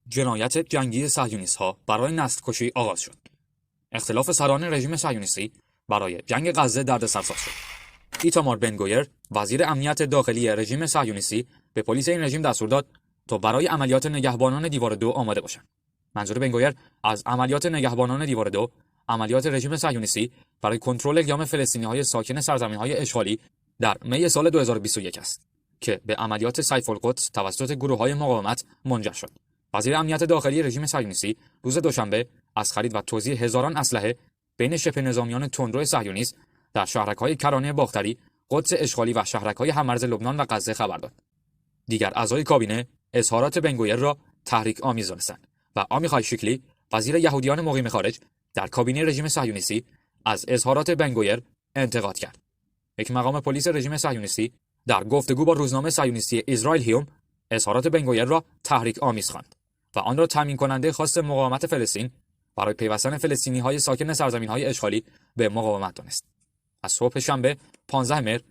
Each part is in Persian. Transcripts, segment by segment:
جنایت جنگی صهیونیست‌ها برای نسل‌کشی آغاز شد. اختلاف سران رژیم صهیونیستی برای جنگ غزه دردسرساز شد. ایتامار بن-گویر، وزیر امنیت داخلی رژیم صهیونیستی، به پلیس این رژیم دستور داد تا برای عملیات نگهبانان دیوار دو آماده باشند. منظور بن-گویر از عملیات نگهبانان دیوار دو، عملیات رژیم صهیونیستی برای کنترل اقیام فلسطینی‌های ساکن سرزمین‌های اشغالی در می سال 2021 است که به عملیات سیف القدس توسط گروه‌های مقاومت منجر شد. وزیر امنیت داخلی رژیم صهیونیستی روز دوشنبه از خرید و توزیع هزاران اسلحه بین شبه نظامیان تندرو صهیونیست در شهرک‌های کرانه باختری، قدس اشغالی و شهرک‌های هم‌مرز لبنان و غزه خبر داد. دیگر اعضای کابینه اظهارات بن-گویر را تحریک آمیز دانستند و آمیخای شیکلی، وزیر یهودیان مقیم خارج در کابینه رژیم صهیونیستی، از اظهارات بن-گویر انتقاد کرد. یک مقام پلیس رژیم صهیونیستی در گفتگو با روزنامه صهیونیستی اسرائیل هیوم اظهارات بن-گویر را تحریک آمیز خواند و آن را تامین کننده خواست مقاومت فلسطین برای پیوستن فلسطینی‌های ساکن سرزمین‌های اشغالی به مقاومت دانست. از صبح شنبه 15 مهر،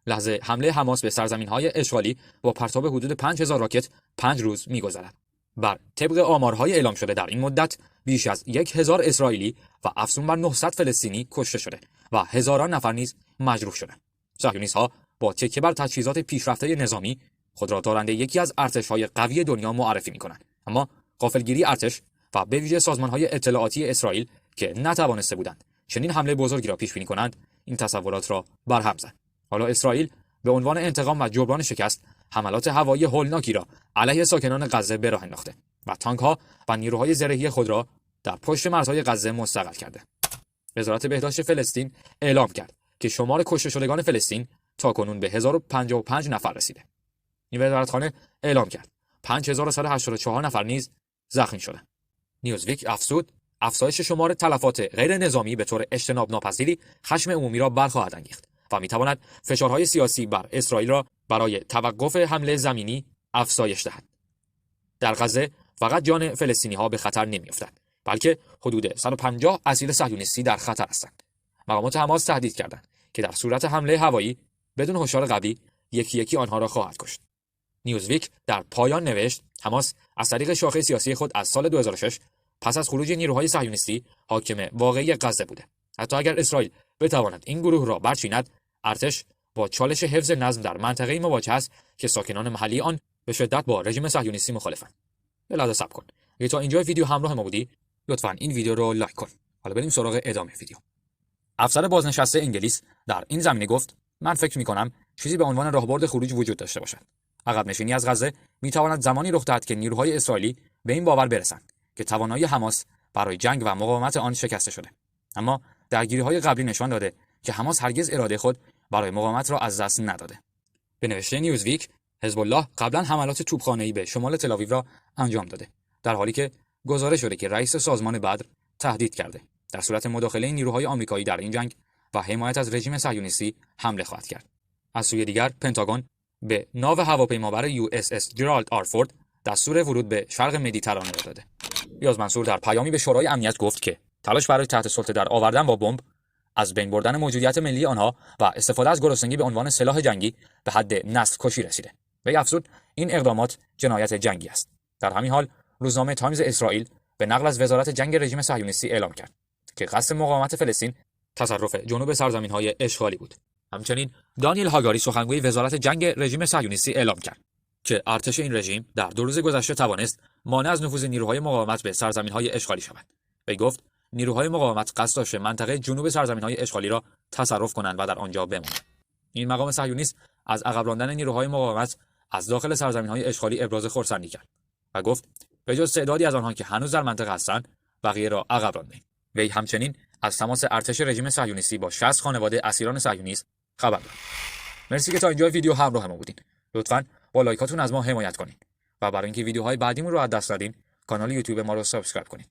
لحظه حمله حماس به سرزمین‌های اشغالی با پرتاب حدود 5000 راکت 5 روز می‌گذرد. بر طبق آمارهای اعلام شده در این مدت بیش از 1000 اسرائیلی و افزون بر 900 فلسطینی کشته شده و هزاران نفر نیز مجروح شدند. صهیونیست‌ها با تکیه بر تجهیزات پیشرفته نظامی خود را دارنده یکی از ارتش‌های قوی دنیا معرفی می‌کنند، اما غافلگیری ارتش و به ویژه سازمان‌های اطلاعاتی اسرائیل که نتوانسته بودند چنین حمله بزرگی را پیش بینی کنند، این تصورات را برهم زد. حالا اسرائیل به عنوان انتقام و جبران شکست حملات هوایی هولناکی را علیه ساکنان غزه به راه انداخته و تانک‌ها و نیروهای زرهی خود را در پشت مرزهای غزه مستقر کرده. وزارت بهداشت فلسطین اعلام کرد که شمار کشته شدگان فلسطین تاکنون به 1055 نفر رسیده. این وزارتخانه اعلام کرد 5184 نفر نیز زخمی شدند. نیوزویک افزود افزایش شمار تلفات غیر نظامی به طور اجتناب ناپذیری خشم عمومی را برخواهد انگیخت و میتواند فشارهای سیاسی بر اسرائیل را برای توقف حمله زمینی افزایش دهد. در غزه فقط جان فلسطینی‌ها به خطر نمی‌افتد، بلکه حدود 150 اسیر صهیونیستی در خطر هستند. مقامات حماس تهدید کردند که در صورت حمله هوایی بدون هشدار قبلی یکی یکی آنها را خواهد کشت. نیوزویک در پایان نوشت حماس از طریق شاخه سیاسی خود از سال 2006 پس از خروج نیروهای صهیونیستی حاکم واقعی غزه بوده. حتی اگر اسرائیل بتواند این گروه را برچیند، ارتش با چالش حفظ نظم در منطقه مواجه است که ساکنان محلی آن به شدت با رژیم صهیونیستی مخالفند. یه لحظه صبر کن. اگه تا اینجا ویدیو همراه ما بودی، لطفاً این ویدیو رو لایک کن. حالا بریم سراغ ادامه ویدیو. افسر بازنشسته انگلیس در این زمینه گفت: من فکر می‌کنم چیزی به عنوان راهبرد خروج وجود داشته باشد. عقب نشینی از غزه می‌تواند زمانی رخ دهد که نیروهای اسرائیلی به این باور برسند که توانایی حماس برای جنگ و مقاومت آن شکسته شده. اما درگیری‌های قبلی نشان داده که حماس هرگز اراده خود برای مقاومت را از دست نداده. به نوشته نیوزویک، حزب الله قبلا حملات توپخانه‌ای به شمال تل‌آویو را انجام داده، در حالی که گزارش شده که رئیس سازمان بدر تهدید کرده در صورت مداخله نیروهای آمریکایی در این جنگ و حمایت از رژیم صهیونیستی حمله خواهد کرد. از سوی دیگر پنتاگون به ناو هواپیمابر USS جرالد آر فورد دستور ورود به شرق مدیترانه را داده. ریاض منصور در پیامی به شورای امنیت گفت که تلاش برای تحت سلطه در آوردن با بمب، از بین بردن موجودیت ملی آنها و استفاده از گرسنگی به عنوان سلاح جنگی به حد نسل کشی رسیده. وی افزود این اقدامات جنایت جنگی است. در همین حال روزنامه تایمز اسرائیل به نقل از وزارت جنگ رژیم صهیونیستی اعلام کرد که قصد مقاومت فلسطین تصرف جنوب سرزمین‌های اشغالی بود. همچنین دانیل هاگاری سخنگوی وزارت جنگ رژیم صهیونیستی اعلام کرد که ارتش این رژیم در 2 روز گذشته توانست مانع از نفوذ نیروهای مقاومت به سرزمین‌های اشغالی شود. وی گفت نیروهای مقاومت قصد داشته منطقه جنوب سرزمین‌های اشغالی را تصرف کنند و در آنجا بمانند. این مقام صهیونیست از عقب راندن نیروهای مقاومت از داخل سرزمین‌های اشغالی ابراز خرسندی کرد و گفت به جز تعدادی از آنها که هنوز در منطقه هستند، بقیه را عقب رانده‌ایم. وی همچنین از تماس ارتش رژیم صهیونیستی با 60 خانواده اسیران صهیونیست خبر داد. مرسی که تا اینجا ویدیو همراه ما بودین. لطفاً با لایکاتون از ما حمایت کنین و برای اینکه ویدیوهای بعدیمون رو از دست ندین، کانال یوتیوب ما رو سابسکرایب کنین.